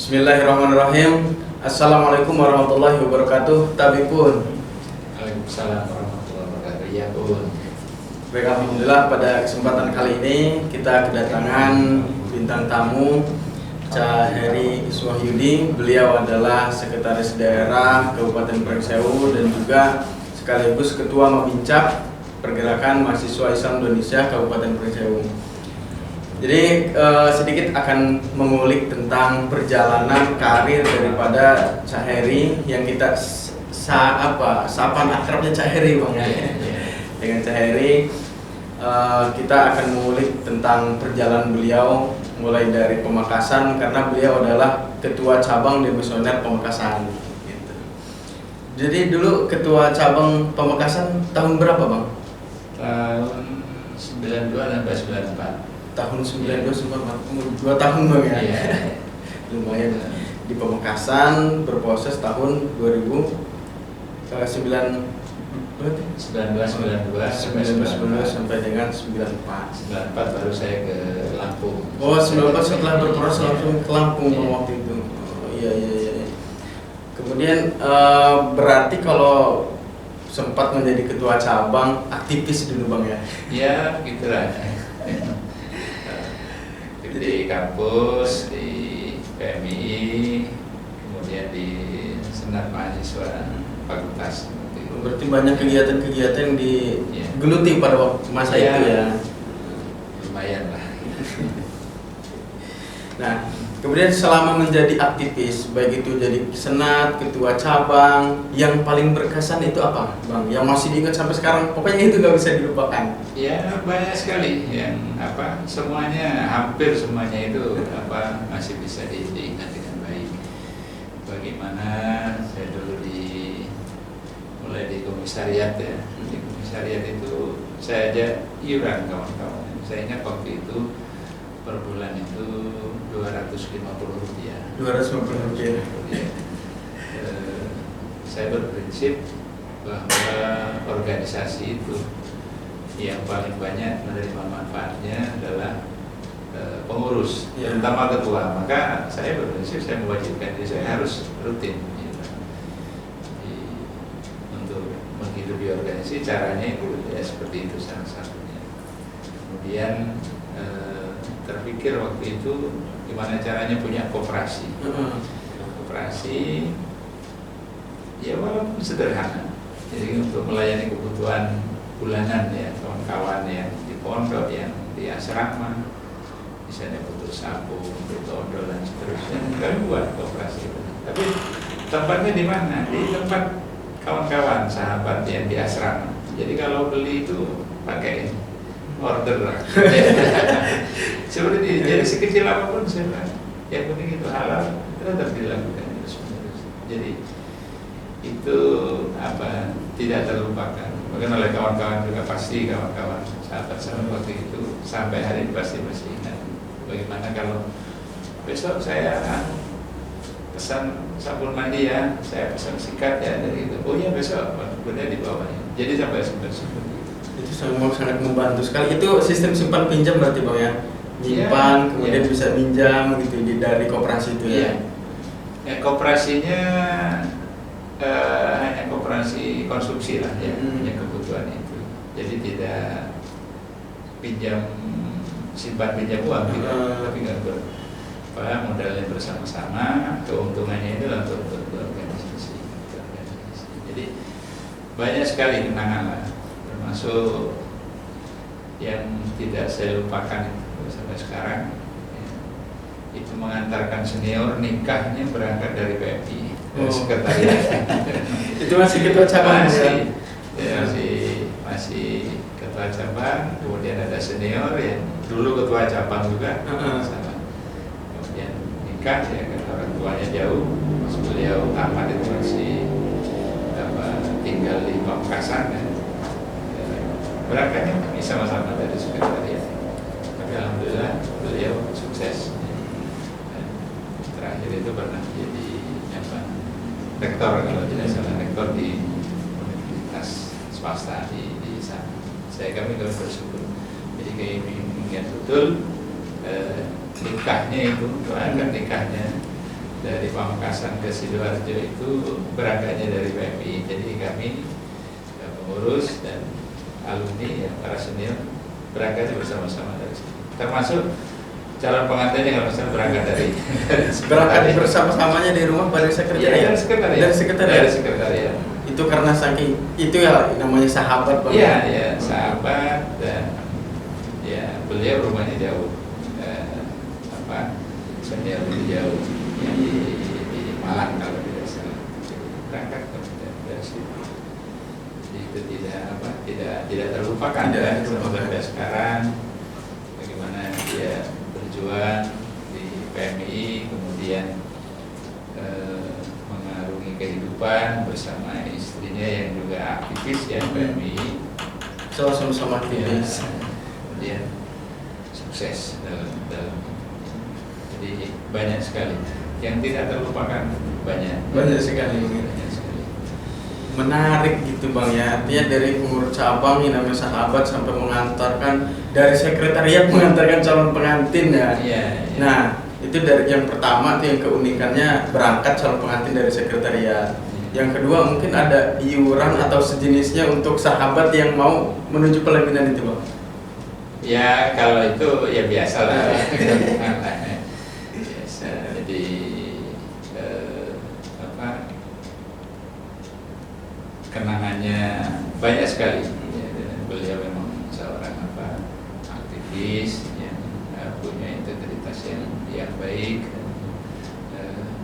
Bismillahirrahmanirrahim. Assalamualaikum warahmatullahi wabarakatuh. Tabipun. Waalaikumsalam warahmatullahi wabarakatuh. Ya pun. Baik, alhamdulillah pada kesempatan kali ini kita kedatangan bintang tamu Cak Heri Iswahyudi. Beliau adalah Sekretaris Daerah Kabupaten Pringsewu dan juga sekaligus Ketua Mabincap Pergerakan Mahasiswa Islam Indonesia Kabupaten Pringsewu. Jadi sedikit akan mengulik tentang perjalanan karir daripada Cak Heri yang kita sapaan akrabnya Cak Heri bang ya. Dengan Cak Heri kita akan mengulik tentang perjalanan beliau mulai dari Pamekasan karena beliau adalah ketua cabang di Misioner Pamekasan. Gitu. Jadi dulu ketua cabang Pamekasan tahun berapa bang? Tahun 92 sampai 94. Tahun 92 sampai 2 tahun bang ya. Iya. Lumayan. Di Pamekasan berproses tahun 2009 berarti 92 sampai 1990 94. sampai dengan 94. 94 baru saya ke Lampung. Oh, 94 setelah berproses langsung ke Lampung Iya. waktu itu. Oh, iya. Kemudian berarti kalau sempat menjadi ketua cabang aktivis dulu bang ya. Ya, gitulah. Di kampus, di PMI, kemudian di Senat Mahasiswa Fakultas. Berarti banyak kegiatan-kegiatan yang digeluti pada waktu masa Ya, itu ya. lumayan lah. Nah, kemudian selama menjadi aktivis, baik itu jadi senat, ketua cabang, yang paling berkesan itu apa, bang? Yang masih diingat sampai sekarang, pokoknya itu nggak bisa dilupakan. Ya, banyak sekali yang semuanya, hampir semuanya itu masih bisa diingat dengan baik. Bagaimana saya dulu mulai di komisariat ya. Di komisariat itu saya aja iuran kawan-kawan. Saya ingat waktu itu per bulan itu Rp250. 250 rupiah. Saya berprinsip bahwa organisasi itu yang paling banyak menerima manfaatnya adalah pengurus, Ya. terutama ketua. Maka saya berprinsip saya mewajibkan diri saya harus rutin gitu. Untuk menghidupi organisasi caranya itu ya seperti itu salah satunya. Kemudian terpikir waktu itu gimana caranya punya koperasi. Koperasi ya walaupun sederhana. Jadi untuk melayani kebutuhan bulanan ya kawan-kawan yang di pondok, yang di asrama, misalnya butuh sabun, butuh odol dan seterusnya, kami buat koperasi itu. Tapi tempatnya di mana? Di tempat kawan-kawan sahabat yang di asrama. Jadi kalau beli itu pakai order lah. Seperti ini. Jadi sekecil apapun saya bilang, yang penting itu halal, tetap dilakukan terus. Jadi itu tidak terlupakan. Mungkin oleh kawan-kawan juga pasti kawan-kawan sahabat-sahabat waktu itu sampai hari ini pasti masih ingat. Bagaimana kalau besok saya pesan sabun mandi ya, saya pesan sikat ya dari itu. Oh ya besok, kemudian dibawanya. Jadi sampai seperti itu. Itu sangat membantu sekali. Itu sistem simpan pinjam berarti bang ya? Simpan, Ya, kemudian ya. bisa pinjam gitu dari koperasi itu ya? Ya, koperasinya hanya koperasi konsumsi lah ya, yang kebutuhan itu. Jadi tidak simpan pinjam uang tidak, tapi nggak modalnya bersama-sama, keuntungannya itu untuk organisasi. Jadi banyak sekali kenangan lah, termasuk yang tidak saya lupakan itu sampai sekarang. Itu mengantarkan senior nikahnya berangkat dari PMI. Sekretariat. Itu masih ketua cabang masih ketua cabang, kemudian ada senior yang dulu ketua cabang juga, sama. Kemudian nikah ya karena orang tuanya jauh, beliau tamat itu masih tinggal di Pamekasan ya. Berangkatnya kami sama-sama dari sekretariat. Tapi alhamdulillah beliau sukses. Dan terakhir itu pernah jadi rektor kalau tidak salah, rektor di universitas swasta di sana. Kami bersyukur. Jadi kami ingat betul nikahnya itu, doakan nikahnya dari Pamekasan ke Sidoarjo itu berangkatnya dari PMI. Jadi kami pengurus dan alumni ya, para senior berangkat bersama-sama dari sini. Termasuk calon pengantin yang harus berangkat dari berangkat bersama-samanya di rumah dari sekretariat. Dari sekretariat. Itu karena saking itu ya namanya sahabat Bang. Iya, ya, sahabat dan ya beliau rumahnya jauh. Senior jauh ya, di Malang kalau tidak salah. Berangkat dari situ. Jadi itu tidak terlupakan kan sampai sekarang bagaimana dia berjuang di PMI, kemudian mengarungi kehidupan bersama istrinya yang juga aktivis ya PMI. Sama-sama aktivis. Kemudian sukses dalam jadi banyak sekali yang tidak terlupakan, banyak sekali. Menarik gitu Bang ya, artinya dari pengurus cabang yang namanya sahabat sampai mengantarkan dari sekretariat mengantarkan calon pengantin ya. Iya. Nah itu dari yang pertama tuh yang keunikannya berangkat calon pengantin dari sekretariat. Yang kedua mungkin ada iuran atau sejenisnya untuk sahabat yang mau menuju pelaminan itu Bang. Ya kalau itu ya biasa lah. Biasa. Jadi kenangannya banyak sekali. Ya, beliau memang seorang aktivis yang punya integritas yang baik,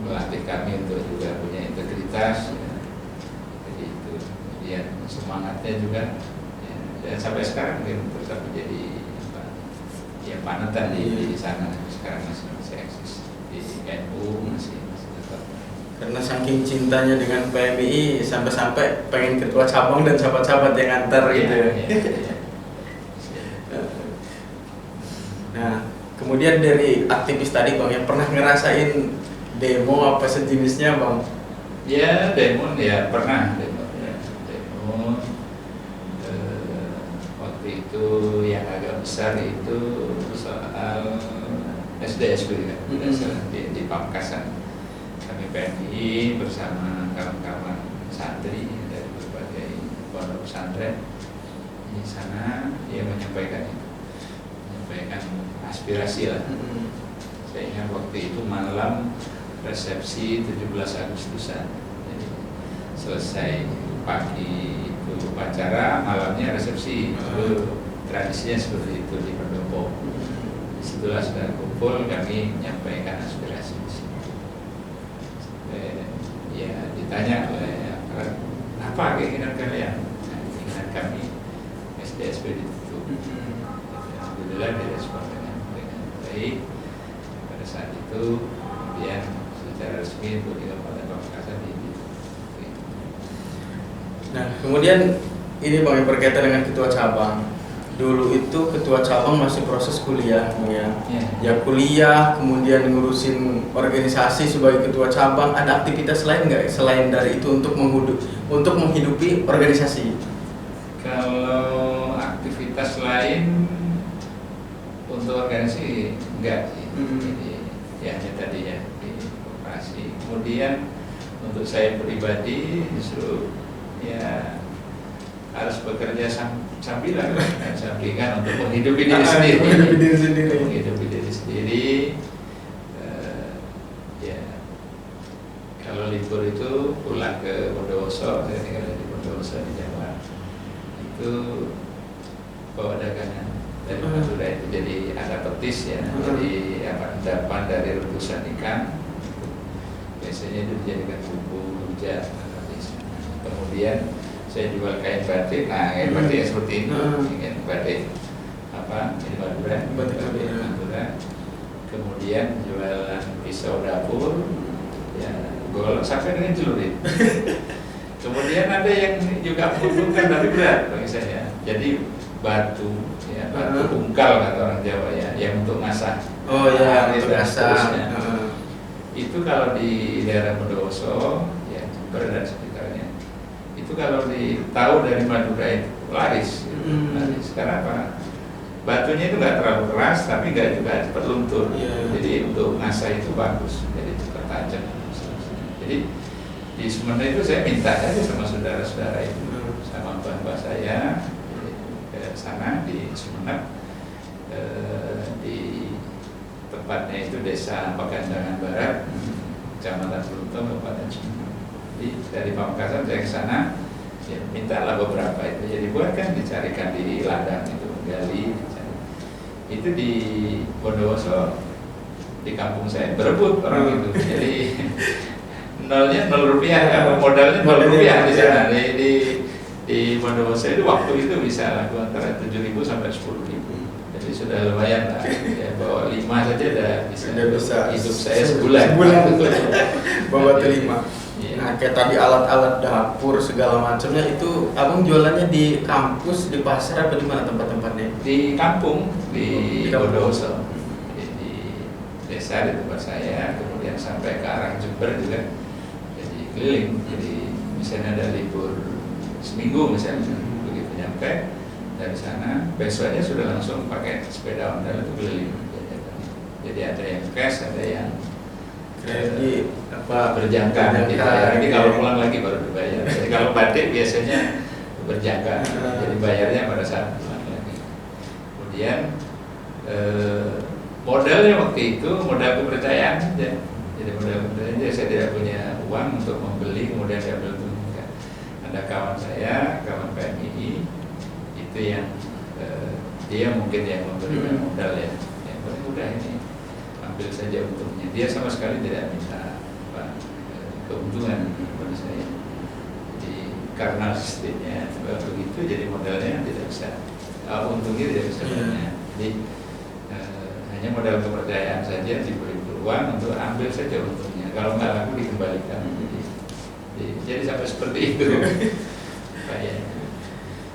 melatih kami untuk juga punya integritas. Ya. Jadi itu, kemudian semangatnya juga, ya, dan sampai sekarang mungkin tetap menjadi panutan di sana. Sekarang masih eksis di NU masih tetap. Karena saking cintanya dengan PMI sampai-sampai pengen ketua cabang dan sahabat-sahabat yang antar gitu ya. Nah, kemudian dari aktivis tadi Bang yang pernah ngerasain demo apa sejenisnya Bang? Ya, demo ya pernah demo. Waktu itu yang agak besar itu soal SDSB kan, di Pamekasan. Kami PMI bersama kawan-kawan santri dari berbagai pondok pesantren di sana, dia menyampaikan aspirasi lah. Saya ingat waktu itu malam resepsi 17 Agustusan. Jadi selesai pagi itu upacara, malamnya resepsi. Itu tradisinya seperti itu di pendopo. Setelah sudah kumpul, kami menyampaikan aspirasi di sini. Ya ditanya oleh apa keinginan kalian? Keinginan kami SDSB ditutup. Alhamdulillah direspon dengan baik. Pada saat itu kemudian secara resmi untuk di Kabupaten Pamekasan ditutup. Nah kemudian ini Bang yang berkaitan dengan ketua cabang. Dulu itu ketua cabang masih proses kuliah ya kuliah, kemudian ngurusin organisasi sebagai ketua cabang. Ada aktivitas lain nggak selain dari itu untuk menghidupi organisasi? Kalau aktivitas lain untuk organisasi enggak sih. Jadi ya tadi ya di operasi. Kemudian untuk saya pribadi justru ya harus bekerja sampingan untuk menghidupi diri sendiri. Menghidupi diri sendiri. Ya kalau libur itu pulang ke Bondowoso, saya tinggal di Bondowoso di Jawa. Itu bawa dagangan dari Madura itu jadi ada petis ya, jadi endapan dari rebusan ikan. Biasanya itu dijadikan bumbu rujak. Kemudian saya jual kain batik, kain batik seperti ini, kain batik di Madura. Kemudian jualan pisau dapur, ya golok sampai dengan celurit. Kemudian ada yang juga membutuhkan tapi berat bagi saya. Jadi batu ungkal kata orang Jawa ya, yang untuk ngasah. Oh ya, untuk ngasah. Itu kalau di daerah Bondowoso, ya Jember sekitarnya. Itu kalau tahu dari Madura itu laris. Karena apa? Batunya itu nggak terlalu keras, tapi nggak juga cepat luntur. Jadi untuk ngasah itu bagus. Jadi cepat tajam. Jadi di Sumeneb itu saya minta aja sama saudara-saudara itu, sama mbah-mbah saya ke sana di Sumeneb, di tempatnya itu Desa Pagandangan Barat, Kecamatan Bluntung, Kabupaten Sumeneb. Jadi dari Pamekasan saya ke sana, ya mintalah beberapa itu. Jadi buatkan, dicarikan di ladang itu, gali. Itu di Bondowoso, di kampung saya berebut orang itu. Jadi nolnya 0 rupiah, modalnya 0 rupiah di sana. Di Bondowoso itu waktu itu bisa laku antara 7.000 sampai 10.000. Jadi sudah lumayan lah. Ya, bawa 5 saja udah bisa hidup saya sebulan. Bawa 5. Nah, kayak tadi alat-alat dapur segala macamnya itu abang jualannya di kampus, di pasar, atau di mana tempat-tempatnya? Di kampung, di Bondowoso, di desa di tempat saya, kemudian sampai ke arah Jember juga, jadi keliling. Jadi misalnya ada libur seminggu misalnya, begitu nyampe dari sana, besoknya sudah langsung pakai sepeda ondel itu keliling. Jadi ada yang cash, ada yang kredit, berjangka dibayar. Jadi kalau pulang lagi baru dibayar. Jadi kalau batik biasanya berjangka, jadi bayarnya pada saat pulang lagi. Kemudian modalnya waktu itu modal kepercayaan saja. Jadi modal kepercayaan, saya tidak punya uang untuk membeli kemudian diambil tunai. Ada kawan saya, kawan PMI itu yang dia mungkin yang memberikan modal ya. Yang paling mudah ini, ambil saja untungnya. Dia sama sekali tidak minta keuntungan kepada saya. Jadi karena sistemnya begitu, jadi modalnya tidak bisa, untungnya tidak bisa banyak. Jadi hanya modal kepercayaan saja, diberi peluang untuk ambil saja untungnya. Kalau nggak laku dikembalikan. Jadi sampai seperti itu.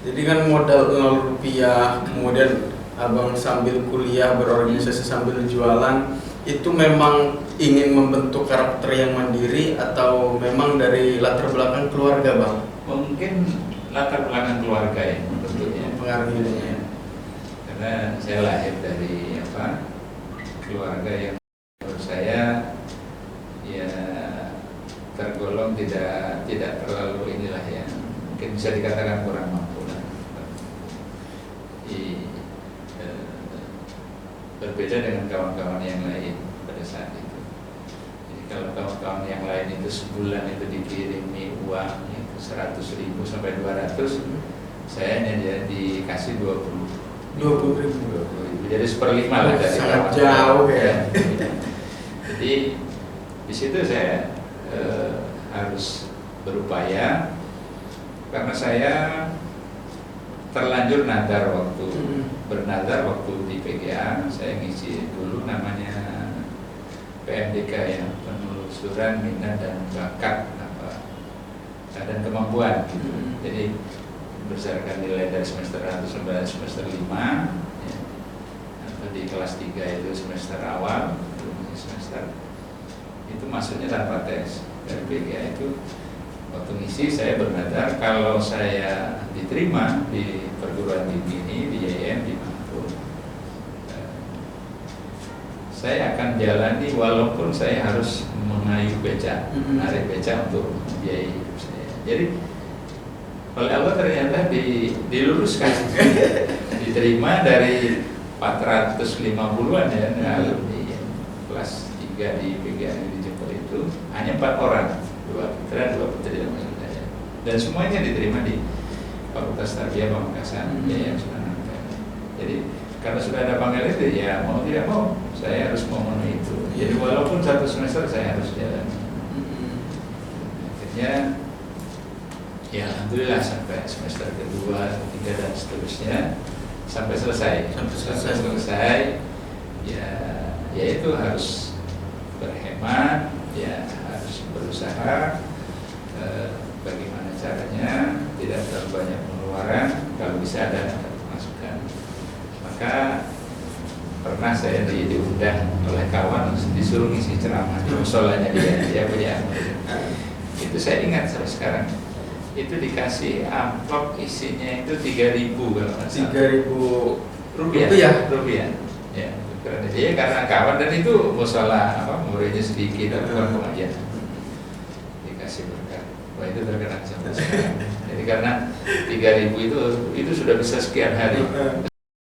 Jadi kan modal 0 rupiah, kemudian abang sambil kuliah berorganisasi sambil jualan, itu memang ingin membentuk karakter yang mandiri atau memang dari latar belakang keluarga, Bang? Mungkin latar belakang keluarga ya, tentunya pengaruhnya. Karena saya lahir dari keluarga yang menurut saya ya tergolong tidak terlalu inilah ya, mungkin bisa dikatakan kurang mampu lah. Berbeda dengan kawan-kawan yang lain pada saat itu. Jadi kalau kawan-kawan yang lain itu sebulan itu dikirimi uang itu 100.000 sampai 200, saya hanya dikasih 20.000. Jadi 1/5 lah dari sangat jauh ya. Jadi di situ saya harus berupaya karena saya terlanjur nadar bernadar waktu di PGA. Saya ngisi dulu namanya PMDK ya, penelusuran minat dan bakat dan kemampuan gitu. Jadi berdasarkan nilai dari semester 1 sampai semester 5 ya, atau di kelas 3 itu semester awal, semester itu masuknya tanpa tes. Dari PGA itu waktu ngisi saya bernadar kalau saya diterima di perguruan tinggi ini, di YM dimanapun, saya akan jalani walaupun saya harus mengayuh beca, narik beca untuk biaya hidup saya. Jadi oleh Allah ternyata diluruskan, diterima dari 450-an ya, alumni kelas 3 di PGA di Jember itu hanya 4 orang, 2 putra, 2 putri dan maksud saya. Dan semuanya diterima di Fakultas Tarbiyah Pamekasan YM Sunanangka. Jadi karena sudah ada panggil itu, ya mau tidak mau saya harus memenuhi itu. Jadi walaupun 1 semester saya harus jalan. Akhirnya ya alhamdulillah sampai semester kedua, ketiga dan seterusnya sampai selesai. Sampai selesai ya itu harus berhemat, ya harus berusaha bagaimana caranya tidak terlalu banyak pengeluaran, kalau bisa ada masukan. Maka pernah saya diundang oleh kawan disuruh ngisi ceramah di musolanya dia punya. Itu saya ingat sampai sekarang. Itu dikasih amplop isinya itu 3.000 kalau nggak salah. 3.000 rupiah. Rupiah. Ya, Karena dia karena kawan dan itu masalah muridnya sedikit dan bukan pengajian. Dikasih berkat. Wah itu terkenal sampai sekarang. Jadi karena 3.000 itu sudah bisa sekian hari